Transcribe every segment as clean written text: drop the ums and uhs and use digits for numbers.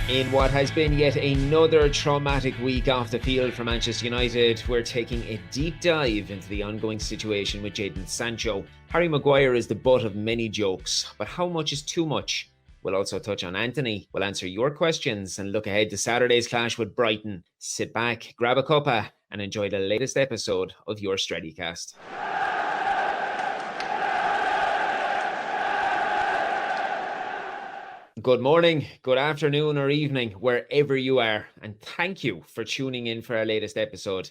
In what has been yet another traumatic week off the field for Manchester United, we're taking a deep dive into the ongoing situation with Jadon Sancho. Harry Maguire is the butt of many jokes, but how much is too much? We'll also touch on Antony. We'll answer your questions and look ahead to Saturday's clash with Brighton. Sit back, grab a cuppa, and enjoy the latest episode of your StrettyCast. Good morning, good afternoon, or evening, wherever you are, and thank you for tuning in for our latest episode.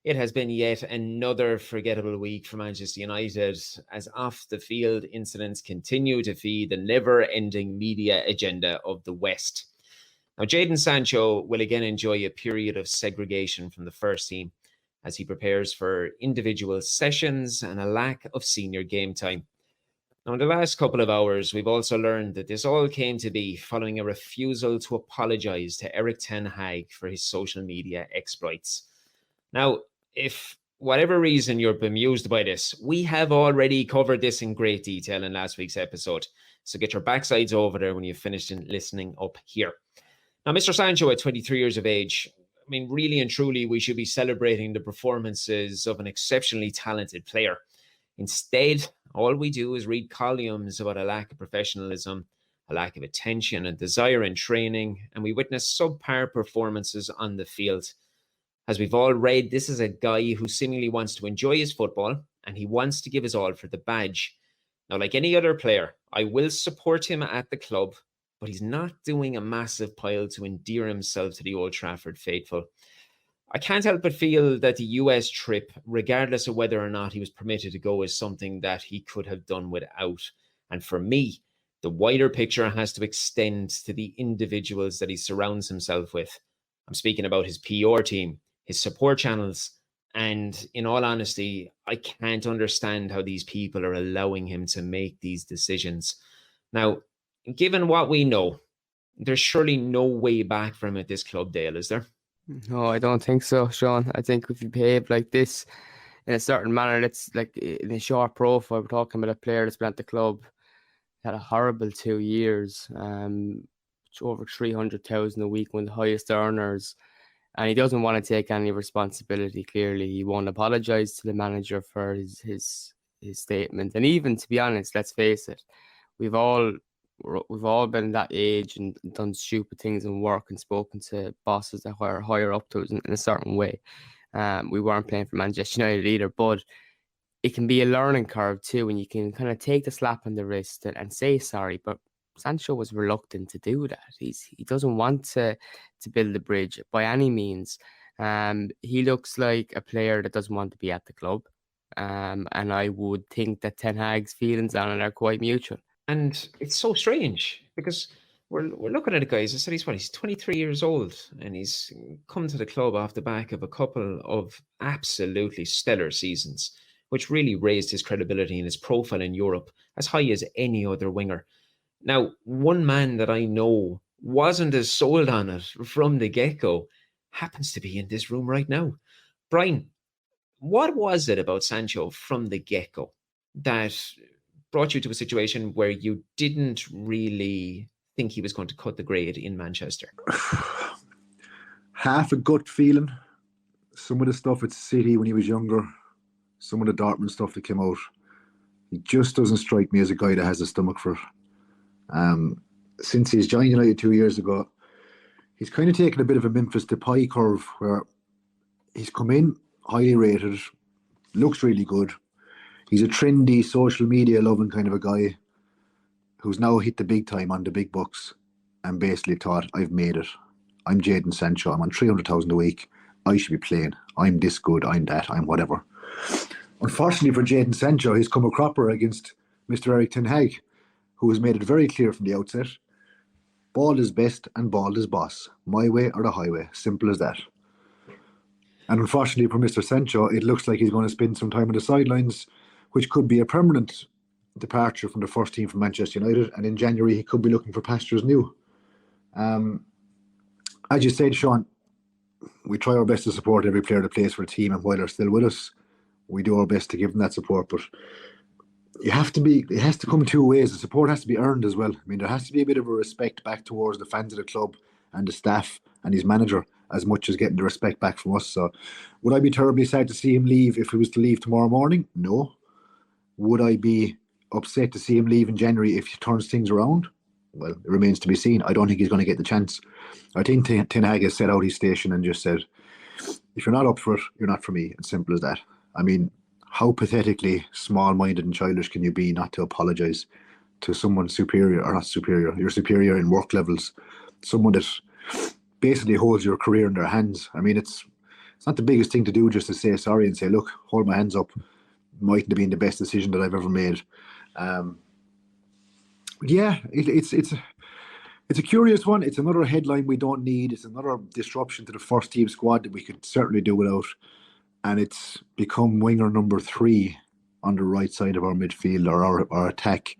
It has been yet another forgettable week for Manchester United as off-the-field incidents continue to feed the never-ending media agenda of the West. Now, Jadon Sancho will again enjoy a period of segregation from the first team as he prepares for individual sessions and a lack of senior game time. Now, in the last couple of hours, we've also learned that this all came to be following a refusal to apologise to Erik Ten Hag for his social media exploits. Now, if whatever reason you're bemused by this, we have already covered this in great detail in last week's episode. So get your backsides over there when you've finished listening up here. Now, Mr. Sancho, at 23 years of age, I mean, really and truly, we should be celebrating the performances of an exceptionally talented player. Instead, all we do is read columns about a lack of professionalism, a lack of attention and desire in training, and we witness subpar performances on the field. As we've all read, this is a guy who seemingly wants to enjoy his football and he wants to give his all for the badge. Now, like any other player, I will support him at the club, but he's not doing a massive pile to endear himself to the Old Trafford faithful. I can't help but feel that the US trip, regardless of whether or not he was permitted to go, is something that he could have done without. And for me, the wider picture has to extend to the individuals that he surrounds himself with. I'm speaking about his PR team, his support channels, and in all honesty, I can't understand how these people are allowing him to make these decisions. Now, given what we know, there's surely no way back for him at this club, Dale, is there? No, I don't think so, Sean. I think if you behave like this in a certain manner, it's like in a short profile, we're talking about a player that's been at the club, had a horrible 2 years, over 300,000 a week, one of the highest earners, and he doesn't want to take any responsibility. Clearly, he won't apologise to the manager for his statement. And even, to be honest, let's face it, we've all been that age and done stupid things in work and spoken to bosses that were higher up to us in a certain way. We weren't playing for Manchester United either, but it can be a learning curve too, and you can kind of take the slap on the wrist and say sorry. But Sancho was reluctant to do that. He doesn't want to build a bridge by any means. He looks like a player that doesn't want to be at the club, and I would think that Ten Hag's feelings on it are quite mutual. And it's so strange because we're looking at a guy, as I said, he's 23 years old and he's come to the club off the back of a couple of absolutely stellar seasons, which really raised his credibility and his profile in Europe as high as any other winger. Now, one man that I know wasn't as sold on it from the get-go happens to be in this room right now. Brian, what was it about Sancho from the get-go that brought you to a situation where you didn't really think he was going to cut the grade in Manchester? Half a gut feeling. Some of the stuff at City when he was younger, some of the Dortmund stuff that came out, he just doesn't strike me as a guy that has a stomach for it. Since he's joined United 2 years ago, he's kind of taken a bit of a Memphis Depay curve where he's come in highly rated, looks really good. He's a trendy, social media loving kind of a guy who's now hit the big time on the big bucks and basically thought, I've made it. I'm Jadon Sancho. I'm on 300,000 a week. I should be playing. I'm this good. I'm that. I'm whatever. Unfortunately for Jadon Sancho, he's come a cropper against Mr. Erik Ten Hag, who has made it very clear from the outset, ball is best and ball is boss. My way or the highway. Simple as that. And unfortunately for Mr. Sancho, it looks like he's going to spend some time on the sidelines, which could be a permanent departure from the first team for Manchester United. And in January, he could be looking for pastures new. As you said, Sean, we try our best to support every player that plays for a team, and while they're still with us, we do our best to give them that support. But it has to come two ways. The support has to be earned as well. I mean, there has to be a bit of a respect back towards the fans of the club and the staff and his manager as much as getting the respect back from us. So would I be terribly sad to see him leave if he was to leave tomorrow morning? No. Would I be upset to see him leave in January if he turns things around? Well, it remains to be seen. I don't think he's going to get the chance. I think Ten Hag has set out his station and just said, if you're not up for it, you're not for me. It's simple as that. I mean, how pathetically small-minded and childish can you be not to apologise to someone superior, or not superior, you're superior in work levels, someone that basically holds your career in their hands. I mean, it's not the biggest thing to do just to say sorry and say, look, hold my hands up. Mightn't have been the best decision that I've ever made. It's a curious one. It's another headline we don't need. It's another disruption to the first team squad that we could certainly do without. And it's become winger number 3 on the right side of our midfield or our attack,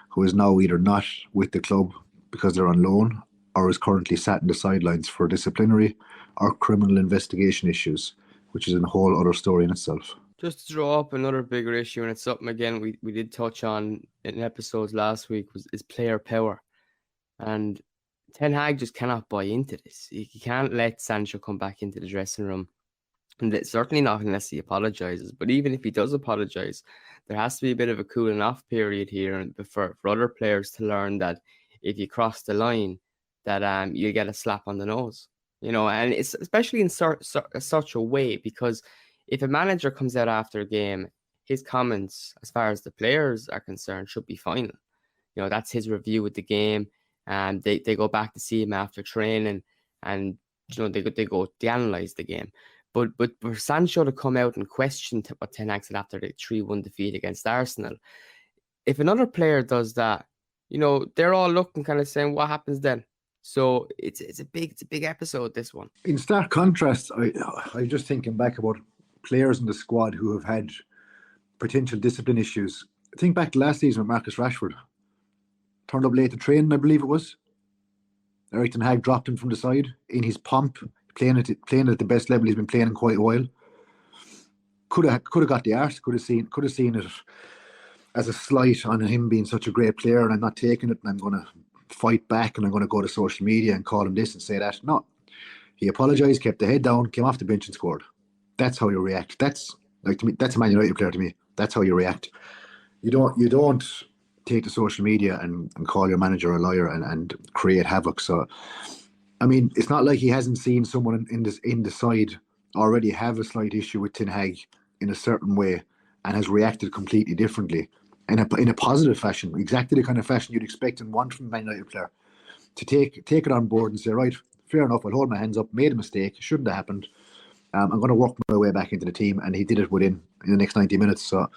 who is now either not with the club because they're on loan or is currently sat in the sidelines for disciplinary or criminal investigation issues, which is a whole other story in itself. Just to draw up another bigger issue, and it's something again we did touch on in episodes last week, is player power. And Ten Hag just cannot buy into this. He can't let Sancho come back into the dressing room. And certainly not unless he apologises. But even if he does apologise, there has to be a bit of a cooling off period here for other players to learn that if you cross the line, that you get a slap on the nose. You know, and it's especially in such a way, because if a manager comes out after a game, his comments, as far as the players are concerned, should be final. You know, that's his review of the game. And they go back to see him after training, and you know they analyse the game. But for Sancho to come out and question what Ten Hag said after the 3-1 defeat against Arsenal, if another player does that, you know, they're all looking kind of saying, what happens then? So it's a big episode, this one. In stark contrast, I'm just thinking back about players in the squad who have had potential discipline issues. Think back to last season with Marcus Rashford. Turned up late to training, I believe it was. Erik Ten Hag dropped him from the side in his pomp, playing at the best level he's been playing in quite a while. Could have got the arse. Could have seen it as a slight on him being such a great player, and I'm not taking it, and I'm going to fight back, and I'm going to go to social media and call him this and say that. No, he apologised, kept the head down, came off the bench and scored. That's how you react. That's like, to me, that's a Man United player to me. That's how you react. You don't take to social media and call your manager a liar and create havoc. So, I mean, it's not like he hasn't seen someone in the side already have a slight issue with Ten Hag in a certain way and has reacted completely differently in a positive fashion, exactly the kind of fashion you'd expect and want from a Man United player, to take it on board and say, right, fair enough, I'll hold my hands up, made a mistake, shouldn't have happened. I'm going to work my way back into the team, and he did it in the next 90 minutes. So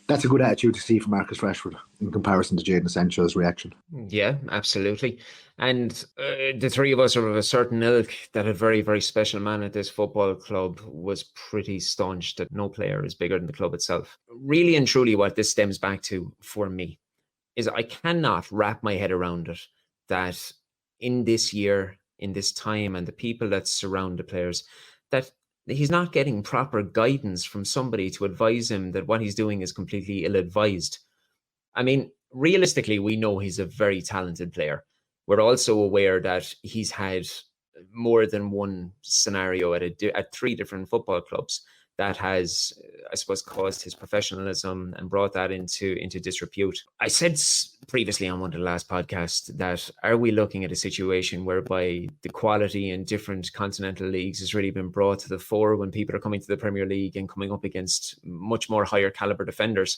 that's a good attitude to see from Marcus Rashford in comparison to Jadon Sancho's reaction. Yeah, absolutely. And the three of us are of a certain ilk that a very, very special man at this football club was pretty staunch that no player is bigger than the club itself. Really and truly what this stems back to for me is I cannot wrap my head around it that in this year, in this time, and the people that surround the players, that he's not getting proper guidance from somebody to advise him that what he's doing is completely ill-advised. I mean, realistically, we know he's a very talented player. We're also aware that he's had more than one scenario at 3 different football clubs that has, I suppose, caused his professionalism and brought that into disrepute. I said previously on one of the last podcasts that are we looking at a situation whereby the quality in different continental leagues has really been brought to the fore when people are coming to the Premier League and coming up against much more higher caliber defenders?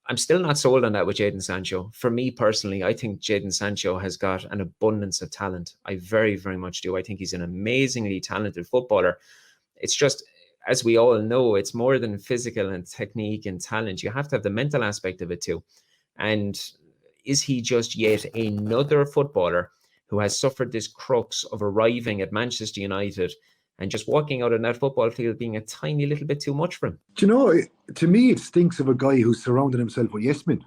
I'm still not sold on that with Jadon Sancho. For me personally, I think Jadon Sancho has got an abundance of talent. I very, very much do. I think he's an amazingly talented footballer. It's just, as we all know, it's more than physical and technique and talent. You have to have the mental aspect of it too. And is he just yet another footballer who has suffered this crux of arriving at Manchester United and just walking out on that football field being a tiny little bit too much for him? Do you know, to me, it stinks of a guy who's surrounded himself with yes men.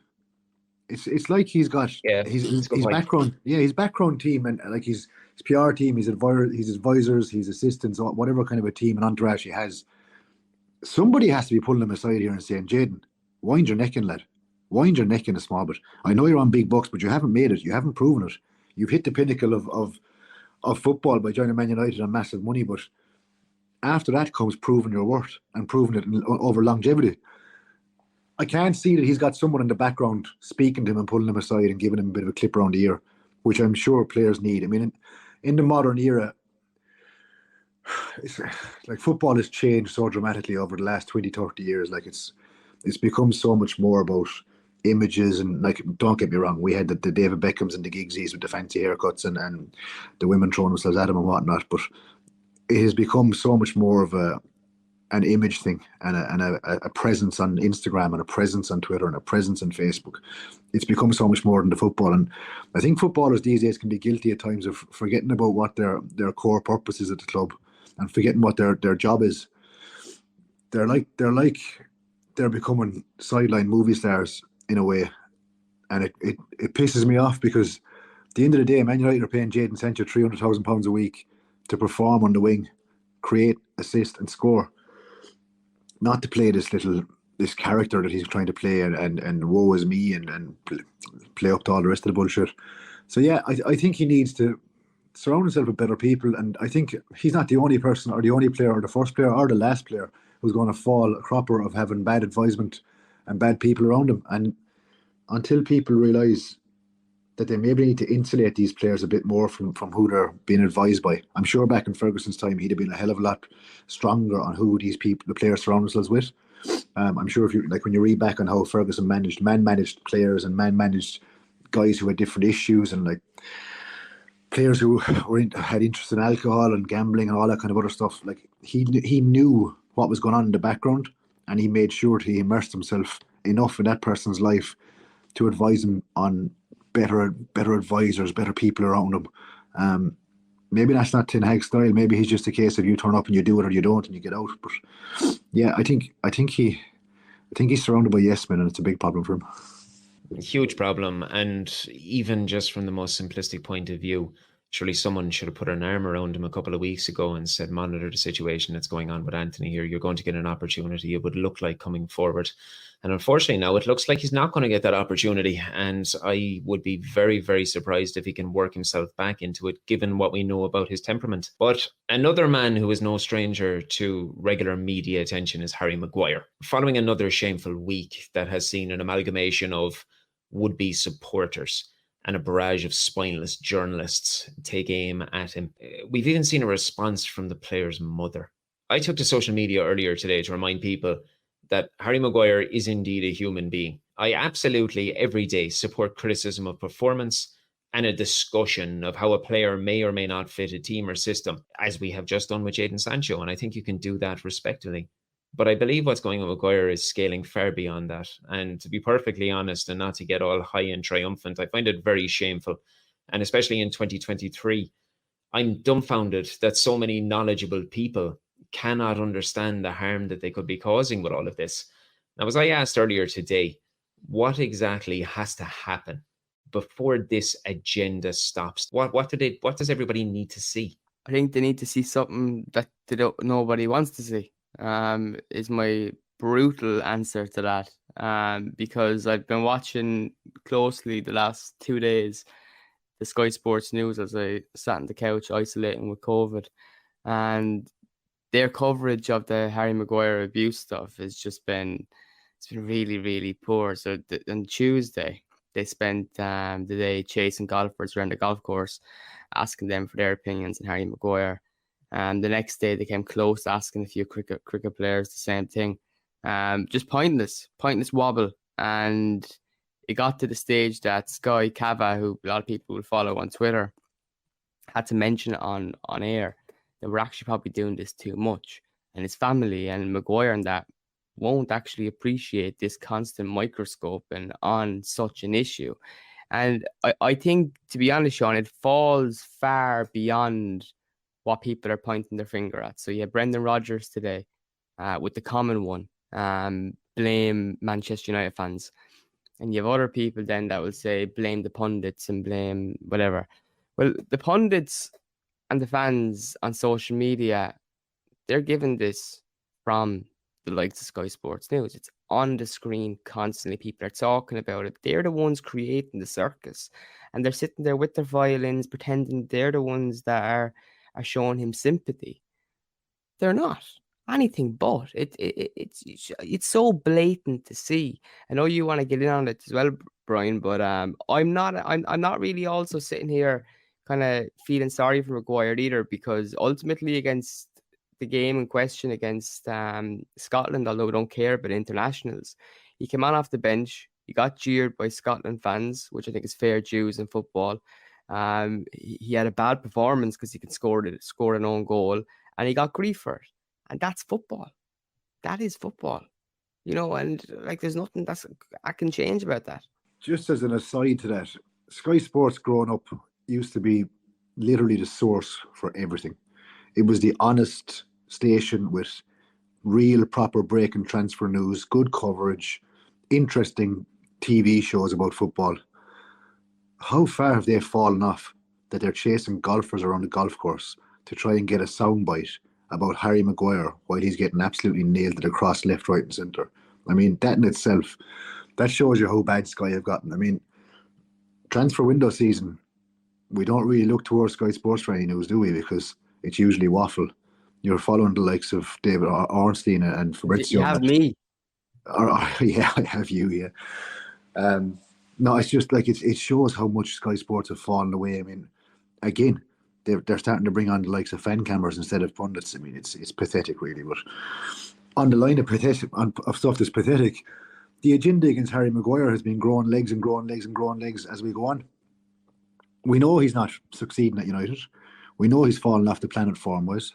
It's like he's got his background, his background team and like his PR team, his advisors, his assistants, whatever kind of a team and entourage he has. Somebody has to be pulling him aside here and saying, Jadon, wind your neck in, lad. Wind your neck in a small bit. I know you're on big bucks, but you haven't made it. You haven't proven it. You've hit the pinnacle of football by joining Man United on massive money, but after that comes proving your worth and proving it over longevity. I can't see that he's got someone in the background speaking to him and pulling him aside and giving him a bit of a clip around the ear, which I'm sure players need. I mean, in the modern era, it's like football has changed so dramatically over the last 20, 30 years. Like it's become so much more about images and, like, don't get me wrong, we had the David Beckhams and the Gigsies with the fancy haircuts and the women throwing themselves at him and whatnot, but it has become so much more of an image thing and a presence on Instagram and a presence on Twitter and a presence on Facebook. It's become so much more than the football, and I think footballers these days can be guilty at times of forgetting about what their core purpose is at the club and forgetting what their job is. They're becoming sideline movie stars in a way, and it pisses me off, because at the end of the day, Man United are paying Jadon Sancho £300,000 a week to perform on the wing, create, assist and score, not to play this character that he's trying to play and woe is me and play up to all the rest of the bullshit. So yeah, I think he needs to surround himself with better people, and I think he's not the only person or the only player or the first player or the last player who's going to fall a cropper of having bad advisement and bad people around him. And until people realise that they maybe need to insulate these players a bit more from who they're being advised by. I'm sure back in Ferguson's time, he'd have been a hell of a lot stronger on who the players surround themselves with. I'm sure when you read back on how Ferguson managed players and managed guys who had different issues and like players who had interest in alcohol and gambling and all that kind of other stuff, like he knew what was going on in the background, and he made sure he immersed himself enough in that person's life to advise him on better advisors, better people around him. Maybe that's not Ten Hag's style. Maybe he's just a case of you turn up and you do it or you don't and you get out. But yeah, I think he's surrounded by yes men, and it's a big problem for him. Huge problem. And even just from the most simplistic point of view, surely someone should have put an arm around him a couple of weeks ago and said, monitor the situation that's going on with Antony here. You're going to get an opportunity, it would look like, coming forward. And unfortunately now it looks like he's not going to get that opportunity. And I would be very, very surprised if he can work himself back into it, given what we know about his temperament. But another man who is no stranger to regular media attention is Harry Maguire. Following another shameful week that has seen an amalgamation of would-be supporters and a barrage of spineless journalists take aim at him, we've even seen a response from the player's mother. I took to social media earlier today to remind people that Harry Maguire is indeed a human being. I absolutely, every day, support criticism of performance and a discussion of how a player may or may not fit a team or system, as we have just done with Jadon Sancho, and I think you can do that respectfully. But I believe what's going on with Maguire is scaling far beyond that. And to be perfectly honest, and not to get all high and triumphant, I find it very shameful. And especially in 2023, I'm dumbfounded that so many knowledgeable people cannot understand the harm that they could be causing with all of this. Now, as I asked earlier today, what exactly has to happen before this agenda stops? What does everybody need to see? I think they need to see something that nobody wants to see. Is my brutal answer to that. Because I've been watching closely the last 2 days the Sky Sports News as I sat on the couch isolating with COVID, and their coverage of the Harry Maguire abuse stuff has just been really, really poor. So on Tuesday they spent the day chasing golfers around the golf course, asking them for their opinions on Harry Maguire. And the next day they came close to asking a few cricket players the same thing. Just pointless wobble. And it got to the stage that Sky Cava, who a lot of people will follow on Twitter, had to mention it on air that we're actually probably doing this too much. And his family and Maguire and that won't actually appreciate this constant microscope and on such an issue. And I think, to be honest, Sean, it falls far beyond what people are pointing their finger at. So you have Brendan Rodgers today with the common one, blame Manchester United fans. And you have other people then that will say blame the pundits and blame whatever. Well, the pundits and the fans on social media, they're given this from the likes of Sky Sports News. It's on the screen constantly. People are talking about it. They're the ones creating the circus, and they're sitting there with their violins, pretending they're the ones that are showing him sympathy. They're not anything but. It's so blatant to see. I know you want to get in on it as well, Brian, but I'm not really also sitting here kind of feeling sorry for Maguire either, because ultimately against the game in question against Scotland, although we don't care about internationals, he came on off the bench. He got jeered by Scotland fans, which I think is fair dues in football. He had a bad performance because he could score an own goal, and he got grief for it. And that's football. That is football. And like there's nothing I can change about that. Just as an aside to that, Sky Sports growing up used to be literally the source for everything. It was the honest station with real proper breaking transfer news, good coverage, interesting TV shows about football. How far have they fallen off that they're chasing golfers around the golf course to try and get a soundbite about Harry Maguire while he's getting absolutely nailed at across left, right and centre? I mean, that in itself, that shows you how bad Sky have gotten. I mean, transfer window season, we don't really look towards Sky Sports for any news, do we? Because it's usually waffle. You're following the likes of David Ornstein and Fabrizio. You have me. Yeah, I have you, yeah. No, it's just like it shows how much Sky Sports have fallen away. I mean, again, they're starting to bring on the likes of fan cameras instead of pundits. I mean, it's pathetic, really. But on the line of pathetic, of stuff that's pathetic, the agenda against Harry Maguire has been growing legs and growing legs and growing legs as we go on. We know he's not succeeding at United. We know he's fallen off the planet form-wise.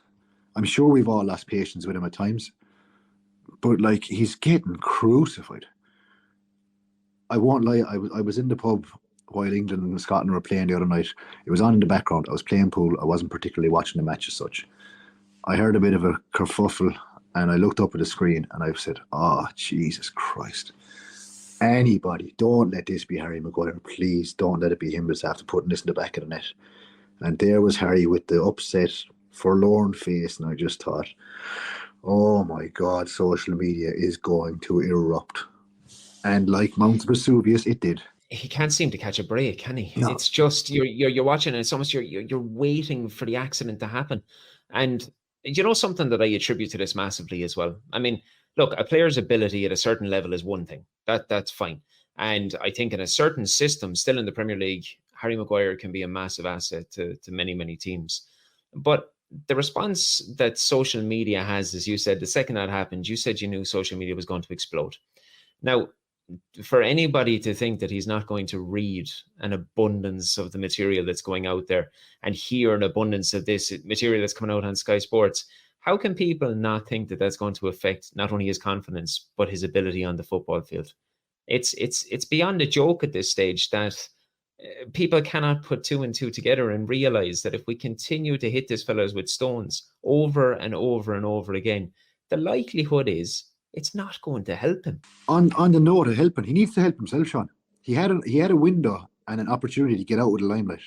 I'm sure we've all lost patience with him at times. But, like, he's getting crucified. I won't lie, I was in the pub while England and Scotland were playing the other night. It was on in the background. I was playing pool. I wasn't particularly watching the match as such. I heard a bit of a kerfuffle and I looked up at the screen and I said, oh, Jesus Christ. Anybody, don't let this be Harry Maguire. Please don't let it be him that's after putting this in the back of the net. And there was Harry with the upset, forlorn face. And I just thought, oh my God, social media is going to erupt. And like Mount Vesuvius, it did. He can't seem to catch a break, can he? No. It's just you're watching, and it's almost you're waiting for the accident to happen. And you know something that I attribute to this massively as well. I mean, look, a player's ability at a certain level is one thing. That's fine. And I think in a certain system, still in the Premier League, Harry Maguire can be a massive asset to many, many teams. But the response that social media has, as you said, the second that happened, you said you knew social media was going to explode. Now, for anybody to think that he's not going to read an abundance of the material that's going out there and hear an abundance of this material that's coming out on Sky Sports, how can people not think that that's going to affect not only his confidence, but his ability on the football field? It's beyond a joke at this stage that people cannot put two and two together and realize that if we continue to hit these fellows with stones over and over and over again, the likelihood is it's not going to help him. On the note of helping, he needs to help himself, Sean. He had a window and an opportunity to get out of the limelight,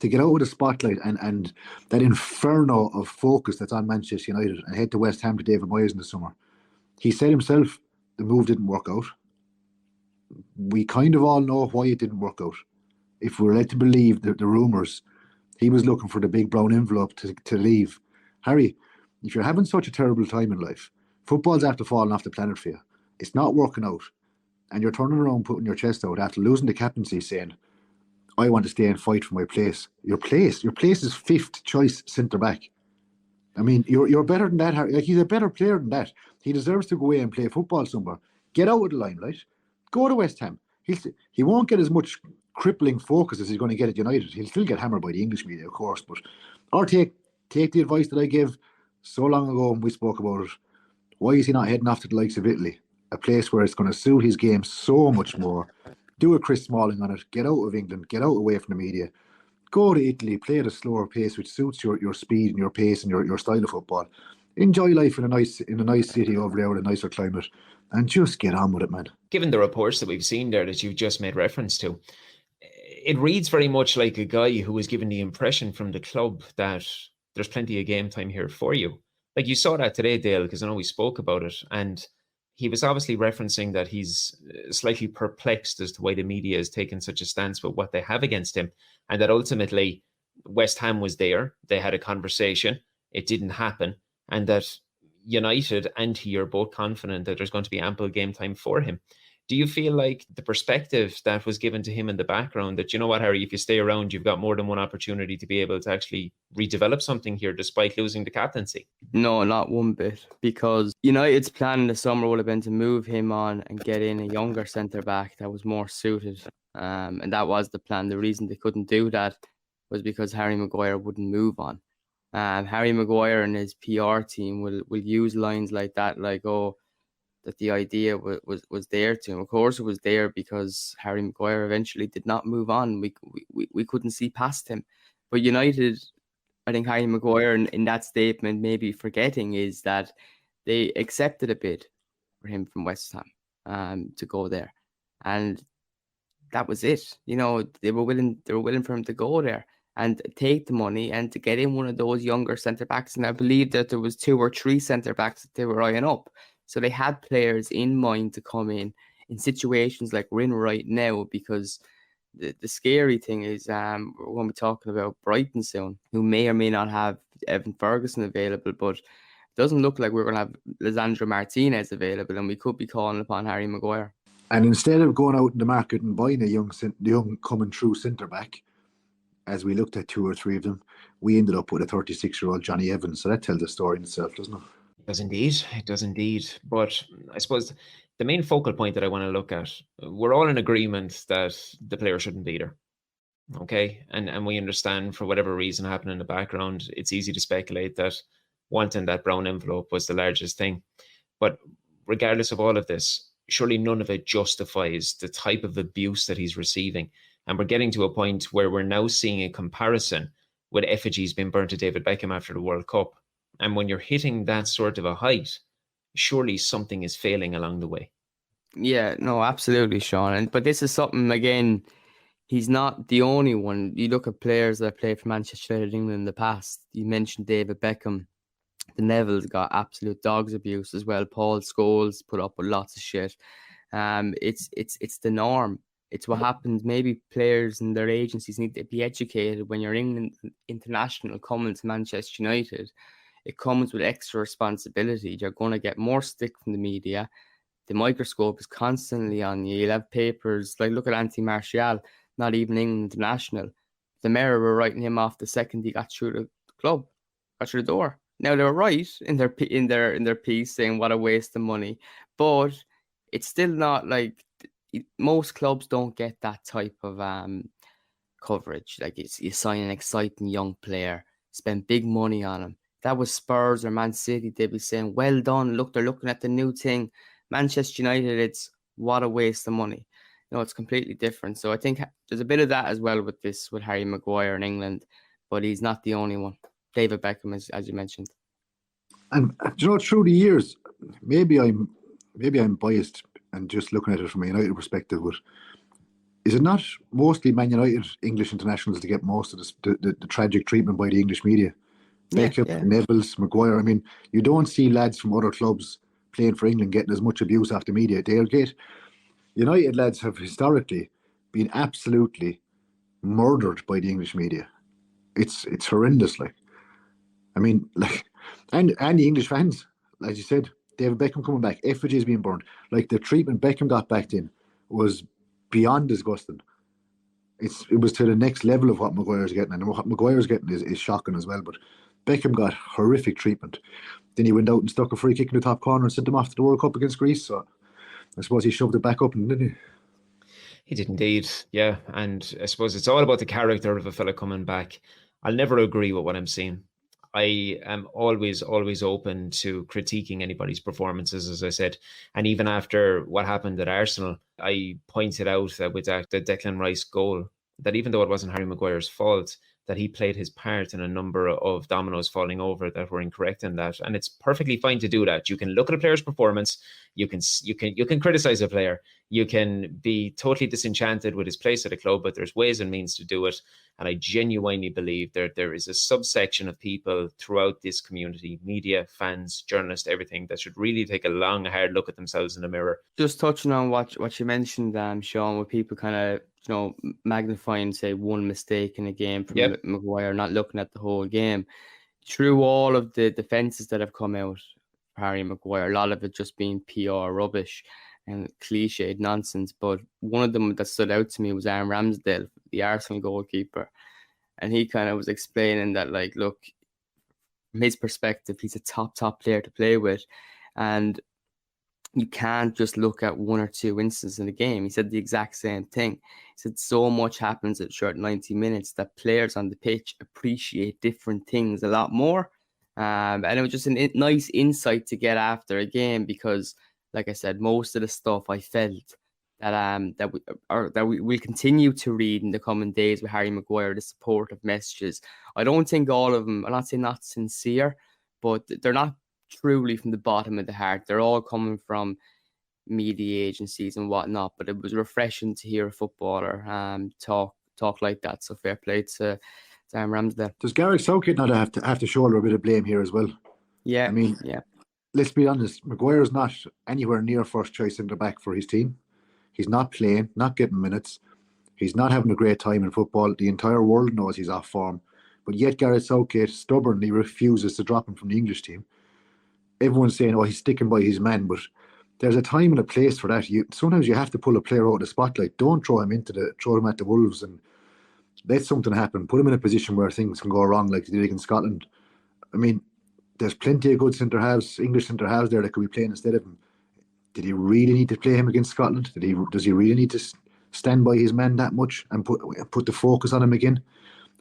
to get out of the spotlight and that inferno of focus that's on Manchester United and head to West Ham to David Moyes in the summer. He said himself the move didn't work out. We kind of all know why it didn't work out. If we're led to believe the rumours, he was looking for the big brown envelope to leave. Harry, if you're having such a terrible time in life, football's after falling off the planet for you. It's not working out. And you're turning around, putting your chest out after losing the captaincy, saying, I want to stay and fight for my place. Your place is fifth choice centre-back. I mean, you're better than that, Harry. Like, he's a better player than that. He deserves to go away and play football somewhere. Get out of the limelight. Go to West Ham. He won't get as much crippling focus as he's going to get at United. He'll still get hammered by the English media, of course. Or take the advice that I gave so long ago when we spoke about it. Why is he not heading off to the likes of Italy? A place where it's going to suit his game so much more. Do a Chris Smalling on it. Get out of England. Get out away from the media. Go to Italy. Play at a slower pace which suits your speed and your pace and your style of football. Enjoy life in a nice city over there with a nicer climate. And just get on with it, man. Given the reports that we've seen there that you've just made reference to, it reads very much like a guy who was given the impression from the club that there's plenty of game time here for you. Like you saw that today, Dale, because I know we spoke about it, and he was obviously referencing that he's slightly perplexed as to why the media is taking such a stance with what they have against him, and that ultimately West Ham was there. They had a conversation. It didn't happen, and that United and he are both confident that there's going to be ample game time for him. Do you feel like the perspective that was given to him in the background, that, you know what, Harry, if you stay around, you've got more than one opportunity to be able to actually redevelop something here despite losing the captaincy? No, not one bit. Because United's plan in the summer would have been to move him on and get in a younger centre-back that was more suited. And that was the plan. The reason they couldn't do that was because Harry Maguire wouldn't move on. Harry Maguire and his PR team will use lines like that, like, oh, that the idea was there to him. Of course, it was there because Harry Maguire eventually did not move on. We couldn't see past him. But United, I think Harry Maguire in that statement maybe forgetting is that they accepted a bid for him from West Ham to go there, and that was it. They were willing for him to go there and take the money and to get in one of those younger centre backs. And I believe that there was 2 or 3 centre backs that they were eyeing up. So they had players in mind to come in situations like we're in right now, because the scary thing is we're going to be talking about Brighton soon, who may or may not have Evan Ferguson available, but it doesn't look like we're going to have Lisandro Martinez available, and we could be calling upon Harry Maguire. And instead of going out in the market and buying a young coming through centre-back, as we looked at 2 or 3 of them, we ended up with a 36-year-old Johnny Evans. So that tells a story in itself, doesn't it? It does indeed. It does indeed. But I suppose the main focal point that I want to look at, we're all in agreement that the player shouldn't be there. Okay. And we understand, for whatever reason happened in the background, it's easy to speculate that wanting that brown envelope was the largest thing. But regardless of all of this, surely none of it justifies the type of abuse that he's receiving. And we're getting to a point where we're now seeing a comparison with effigies being burnt to David Beckham after the World Cup. And when you're hitting that sort of a height, surely something is failing along the way. Yeah, no, absolutely, Sean. But this is something, again, he's not the only one. You look at players that played for Manchester United England in the past. You mentioned David Beckham. The Nevilles got absolute dogs abuse as well. Paul Scholes put up with lots of shit. It's the norm. It's what happens. Maybe players and their agencies need to be educated. When you're England international coming to Manchester United, it comes with extra responsibility. You're going to get more stick from the media. The microscope is constantly on you. You'll have papers like, look at Antony Martial, not even England international. The Mirror were writing him off the second he got through the club, got through the door. Now, they were right in their piece saying what a waste of money, but it's still not like most clubs don't get that type of coverage. Like, you sign an exciting young player, spend big money on him. That was Spurs or Man City, they'd be saying, well done, look, they're looking at the new thing. Manchester United, it's what a waste of money. It's completely different. So I think there's a bit of that as well with Harry Maguire in England, but he's not the only one. David Beckham, as you mentioned. And through the years, maybe I'm biased and just looking at it from a United perspective, but is it not mostly Man United English internationals to get most of the tragic treatment by the English media? Beckham, yeah. Nevilles, Maguire. I mean, you don't see lads from other clubs playing for England getting as much abuse off the media. United lads have historically been absolutely murdered by the English media. It's horrendous. And the English fans, as you said, David Beckham coming back, effigies being burned. Like, the treatment Beckham got back in was beyond disgusting. It was to the next level of what Maguire's getting, and what Maguire's getting is shocking as well. But Beckham got horrific treatment. Then he went out and stuck a free kick in the top corner and sent them off to the World Cup against Greece. So I suppose he shoved it back up, didn't he? He did indeed, yeah. And I suppose it's all about the character of a fella coming back. I'll never agree with what I'm seeing. I am always open to critiquing anybody's performances, as I said. And even after what happened at Arsenal, I pointed out that with the Declan Rice goal, that even though it wasn't Harry Maguire's fault, that he played his part in a number of dominoes falling over that were incorrect in that. And it's perfectly fine to do that. You can look at a player's performance. You can criticize a player. You can be totally disenchanted with his place at a club, but there's ways and means to do it. And I genuinely believe there is a subsection of people throughout this community, media, fans, journalists, everything, that should really take a long, hard look at themselves in the mirror. Just touching on what you mentioned, Sean, with people kind of, magnifying, say, one mistake in a game from Maguire, not looking at the whole game. Through all of the defences that have come out for Harry Maguire, a lot of it just being PR rubbish and cliched nonsense. But one of them that stood out to me was Aaron Ramsdale, the Arsenal goalkeeper. And he kind of was explaining that, like, look, from his perspective, he's a top player to play with. And you can't just look at one or two instances in the game. He said the exact same thing. He said so much happens at short 90 minutes that players on the pitch appreciate different things a lot more. And it was just a nice insight to get after a game because, like I said, most of the stuff I felt that we will continue to read in the coming days with Harry Maguire, the supportive messages. I don't think all of them, I'm not saying not sincere, but they're not truly from the bottom of the heart. They're all coming from media agencies and whatnot, but it was refreshing to hear a footballer talk like that. So fair play to Ramsdale. Does Gareth Southgate not have to shoulder a bit of blame here as well? Yeah, I mean, let's be honest, Maguire's not anywhere near first choice centre back for his team. He's not playing, not getting minutes. He's not having a great time in football. The entire world knows he's off form, but yet Gareth Southgate stubbornly refuses to drop him from the English team. Everyone's saying, he's sticking by his man, but there's a time and a place for that. Sometimes you have to pull a player out of the spotlight. Don't throw him at the Wolves and let something happen. Put him in a position where things can go wrong, like they did in Scotland. I mean, there's plenty of good centre halves, English centre halves there that could be playing instead of him. Did he really need to play him against Scotland? Does he really need to stand by his man that much and put the focus on him again?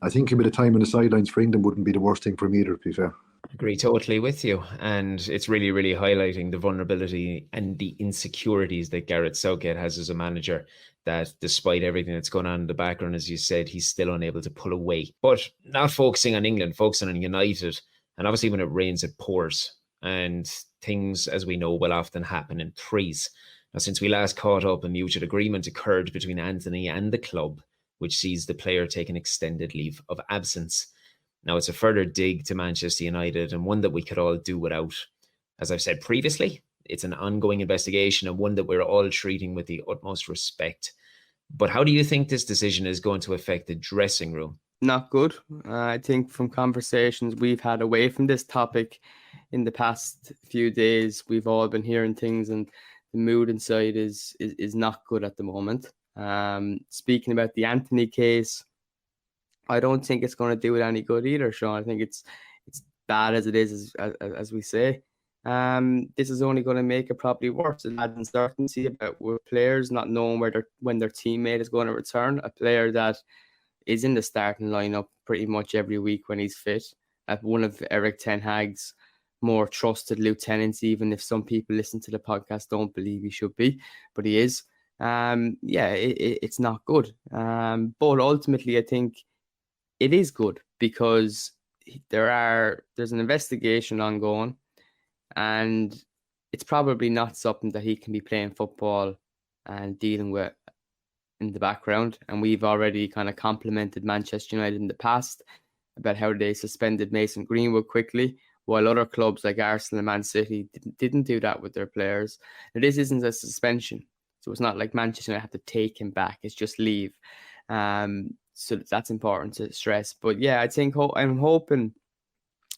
I think a bit of time on the sidelines for England wouldn't be the worst thing for him either, to be fair. Agree totally with you. And it's really, really highlighting the vulnerability and the insecurities that Gareth Southgate has as a manager, that despite everything that's going on in the background, as you said, he's still unable to pull away. But not focusing on England, focusing on United. And obviously when it rains, it pours. And things, as we know, will often happen in threes. Now, since we last caught up, a mutual agreement occurred between Antony and the club, which sees the player take an extended leave of absence. Now, it's a further dig to Manchester United and one that we could all do without. As I've said previously, it's an ongoing investigation and one that we're all treating with the utmost respect. But how do you think this decision is going to affect the dressing room? Not good. I think from conversations we've had away from this topic in the past few days, we've all been hearing things and the mood inside is not good at the moment. Speaking about the Antony case, I don't think it's going to do it any good either, Sean. I think it's bad as it is, as we say. This is only going to make it probably worse. It adds uncertainty about players not knowing when their teammate is going to return. A player that is in the starting lineup pretty much every week when he's fit. At one of Erik ten Hag's more trusted lieutenants, even if some people listen to the podcast don't believe he should be, but he is. It's not good. But ultimately, I think it is good because there's an investigation ongoing, and it's probably not something that he can be playing football and dealing with in the background. And we've already kind of complimented Manchester United in the past about how they suspended Mason Greenwood quickly, while other clubs like Arsenal and Man City didn't do that with their players. Now, this isn't a suspension, so it's not like Manchester United have to take him back. It's just leave. So that's important to stress. But yeah, I think I'm hoping